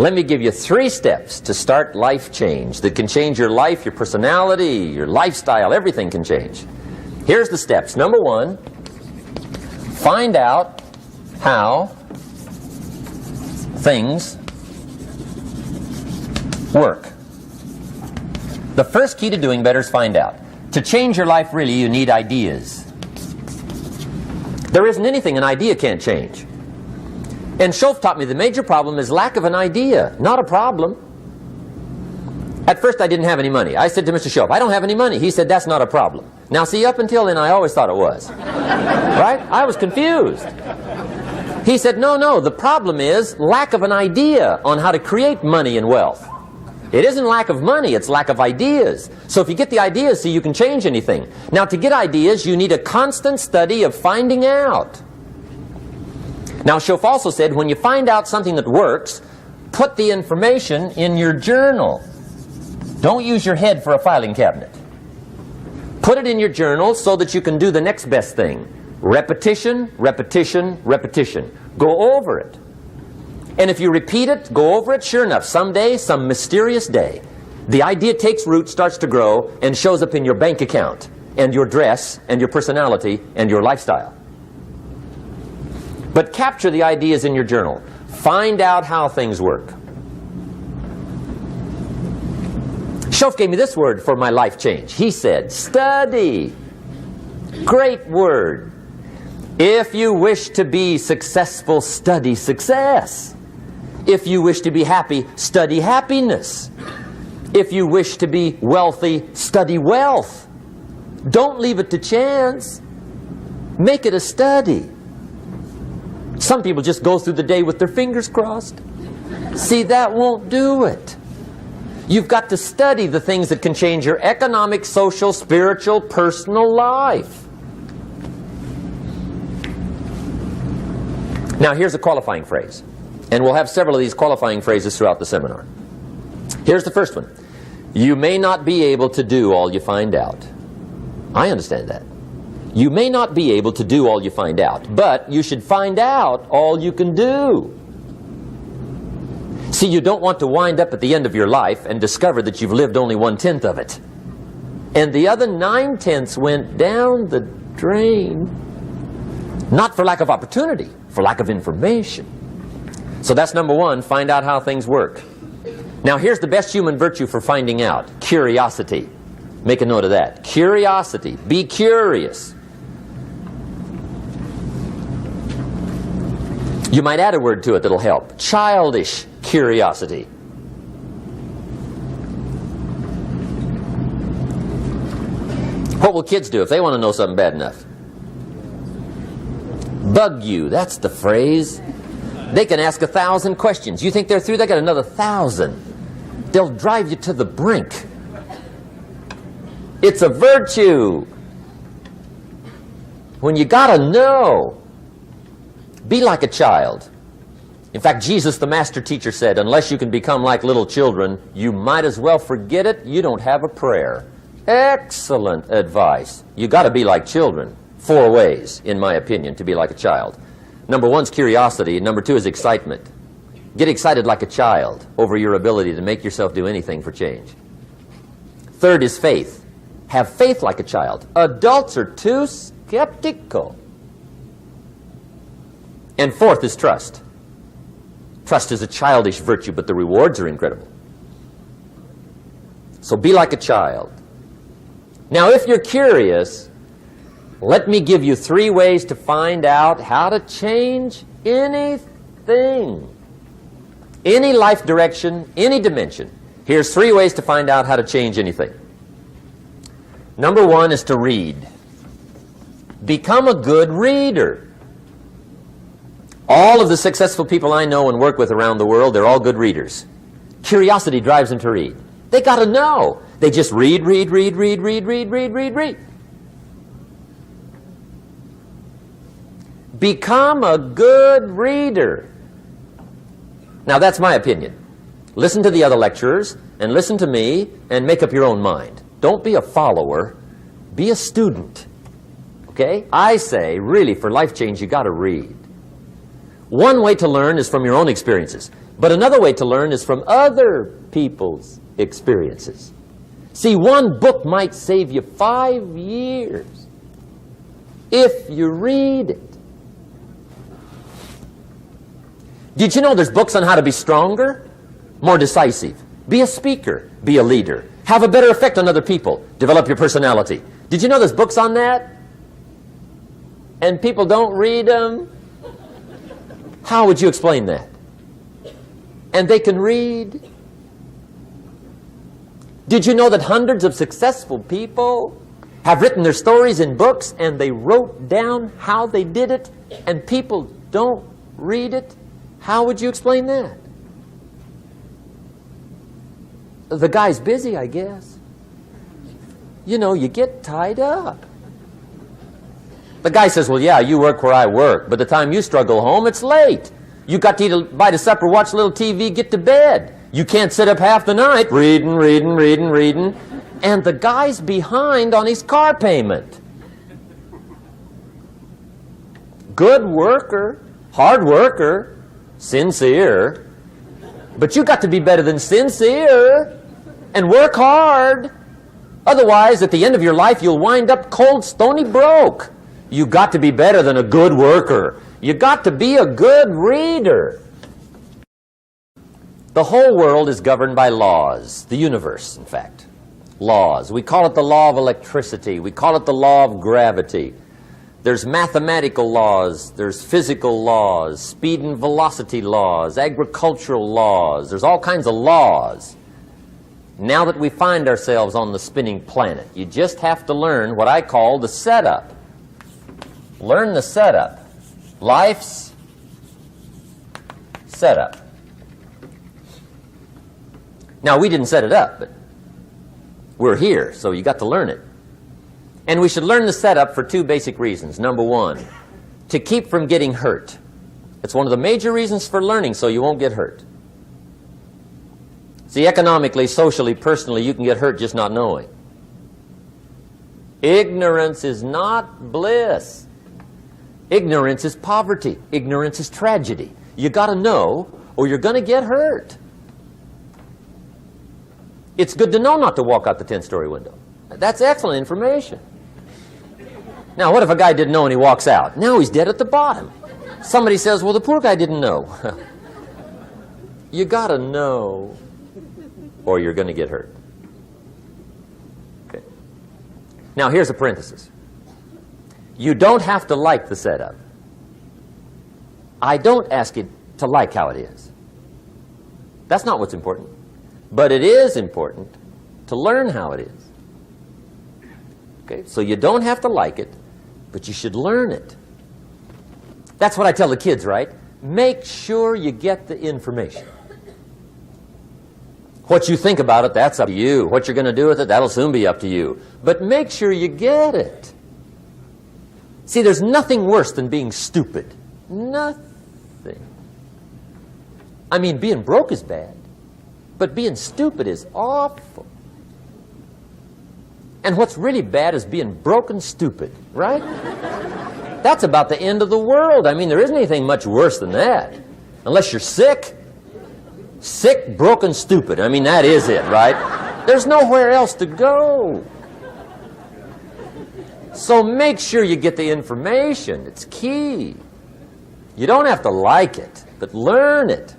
Let me give you 3 steps to start life change that can change your life, your personality, your lifestyle. Everything can change. Here's the steps. Number 1, find out how things work. The first key to doing better is find out. To change your life, really, you need ideas. There isn't anything an idea can't change. And Schoaf taught me the major problem is lack of an idea, not a problem. At first I didn't have any money. I said to Mr. Schoaf, I don't have any money. He said, that's not a problem. Now see, up until then I always thought it was. Right? I was confused. He said, no, the problem is lack of an idea on how to create money and wealth. It isn't lack of money, it's lack of ideas. So if you get the ideas, so you can change anything. Now to get ideas, you need a constant study of finding out. Now Schoaf also said, when you find out something that works, put the information in your journal. Don't use your head for a filing cabinet. Put it in your journal so that you can do the next best thing. Repetition, repetition, repetition. Go over it. And if you repeat it, go over it, sure enough, someday, some mysterious day, the idea takes root, starts to grow, and shows up in your bank account, and your dress, and your personality, and your lifestyle. But capture the ideas in your journal. Find out how things work. Schoaf gave me this word for my life change. He said, study. Great word. If you wish to be successful, study success. If you wish to be happy, study happiness. If you wish to be wealthy, study wealth. Don't leave it to chance. Make it a study. Some people just go through the day with their fingers crossed. See, that won't do it. You've got to study the things that can change your economic, social, spiritual, personal life. Now here's a qualifying phrase. And we'll have several of these qualifying phrases throughout the seminar. Here's the first one. You may not be able to do all you find out. I understand that. You may not be able to do all you find out, but you should find out all you can do. See, you don't want to wind up at the end of your life and discover that you've lived only 1/10 of it. And the other 9/10 went down the drain. Not for lack of opportunity, for lack of information. So that's number 1, find out how things work. Now here's the best human virtue for finding out. Curiosity. Make a note of that. Curiosity. Be curious. You might add a word to it that'll help. Childish curiosity. What will kids do if they want to know something bad enough? Bug you. That's the phrase. They can ask 1,000 questions. You think they're through? They got another 1,000. They'll drive you to the brink. It's a virtue. When you gotta know, be like a child. In fact, Jesus, the master teacher, said, unless you can become like little children, you might as well forget it. You don't have a prayer. Excellent advice. You gotta be like children. 4 ways, in my opinion, to be like a child. Number 1 is curiosity, and number 2 is excitement. Get excited like a child over your ability to make yourself do anything for change. 3rd is faith. Have faith like a child. Adults are too skeptical. And 4th is trust. Trust is a childish virtue, but the rewards are incredible. So be like a child. Now, if you're curious, let me give you 3 ways to find out how to change anything. Any life direction, any dimension. Here's 3 ways to find out how to change anything. Number 1 is to read. Become a good reader. All of the successful people I know and work with around the world, they're all good readers. Curiosity drives them to read. They got to know. They just read. Become a good reader. Now that's my opinion. Listen to the other lecturers and listen to me and make up your own mind. Don't be a follower, be a student. Okay? I say, really, for life change, you got to read. One way to learn is from your own experiences, but another way to learn is from other people's experiences. See, one book might save you 5 years if you read it. Did you know there's books on how to be stronger, more decisive, be a speaker, be a leader, have a better effect on other people, develop your personality? Did you know there's books on that? And people don't read them? How would you explain that? And they can read? Did you know that hundreds of successful people have written their stories in books and they wrote down how they did it and people don't read it? How would you explain that? The guy's busy, I guess. You know, you get tied up. The guy says, well, yeah, you work where I work, but the time you struggle home, it's late. You got to eat a bite of supper, watch a little TV, get to bed. You can't sit up half the night reading. And the guy's behind on his car payment. Good worker, hard worker, sincere. But you got to be better than sincere and work hard. Otherwise, at the end of your life, you'll wind up cold, stony broke. You got to be better than a good worker. You got to be a good reader. The whole world is governed by laws. The universe, in fact. Laws. We call it the law of electricity. We call it the law of gravity. There's mathematical laws. There's physical laws. Speed and velocity laws. Agricultural laws. There's all kinds of laws. Now that we find ourselves on the spinning planet, you just have to learn what I call the setup. Learn the setup. Life's setup. Now, we didn't set it up, but we're here, so you got to learn it. And we should learn the setup for 2 basic reasons. Number 1, to keep from getting hurt. It's one of the major reasons for learning, so you won't get hurt. See, economically, socially, personally, you can get hurt just not knowing. Ignorance is not bliss. Ignorance is poverty. Ignorance is tragedy. You got to know, or you're going to get hurt. It's good to know not to walk out the 10-story window. That's excellent information. Now, what if a guy didn't know and he walks out? Now he's dead at the bottom. Somebody says, well, the poor guy didn't know. You got to know, or you're going to get hurt. Okay. Now, here's a parenthesis. You don't have to like the setup. I don't ask you to like how it is. That's not what's important. But it is important to learn how it is. Okay? So you don't have to like it, but you should learn it. That's what I tell the kids, right? Make sure you get the information. What you think about it, that's up to you. What you're going to do with it, that'll soon be up to you. But make sure you get it. See, there's nothing worse than being stupid. Nothing. I mean, being broke is bad, but being stupid is awful. And what's really bad is being broke and stupid, right? That's about the end of the world. I mean, there isn't anything much worse than that. Unless you're sick. Sick, broken, stupid. I mean, that is it, right? There's nowhere else to go. So make sure you get the information. It's key. You don't have to like it, but learn it.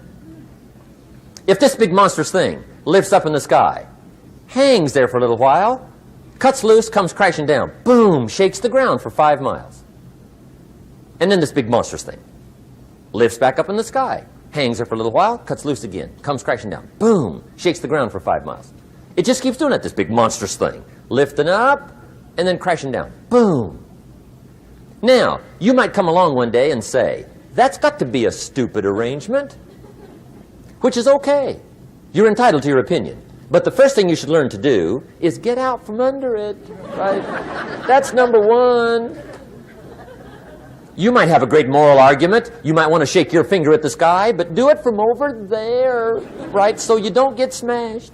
If this big monstrous thing lifts up in the sky, hangs there for a little while, cuts loose, comes crashing down, boom, shakes the ground for 5 miles. And then this big monstrous thing lifts back up in the sky, hangs there for a little while, cuts loose again, comes crashing down, boom, shakes the ground for 5 miles. It just keeps doing it, this big monstrous thing, lifting up and then crashing down, boom. Now, you might come along one day and say, that's got to be a stupid arrangement, which is okay. You're entitled to your opinion. But the first thing you should learn to do is get out from under it, right? That's number 1. You might have a great moral argument. You might want to shake your finger at the sky, but do it from over there, right? So you don't get smashed.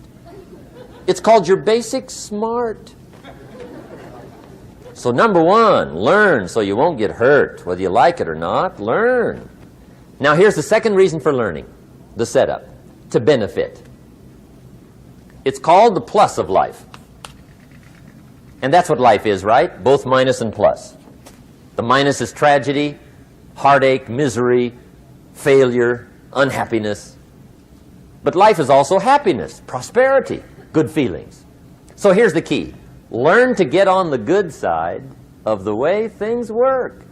It's called your basic smart. So number 1, learn so you won't get hurt. Whether you like it or not, learn. Now here's the second reason for learning, the setup, to benefit. It's called the plus of life. And that's what life is, right? Both minus and plus. The minus is tragedy, heartache, misery, failure, unhappiness. But life is also happiness, prosperity, good feelings. So here's the key. Learn to get on the good side of the way things work.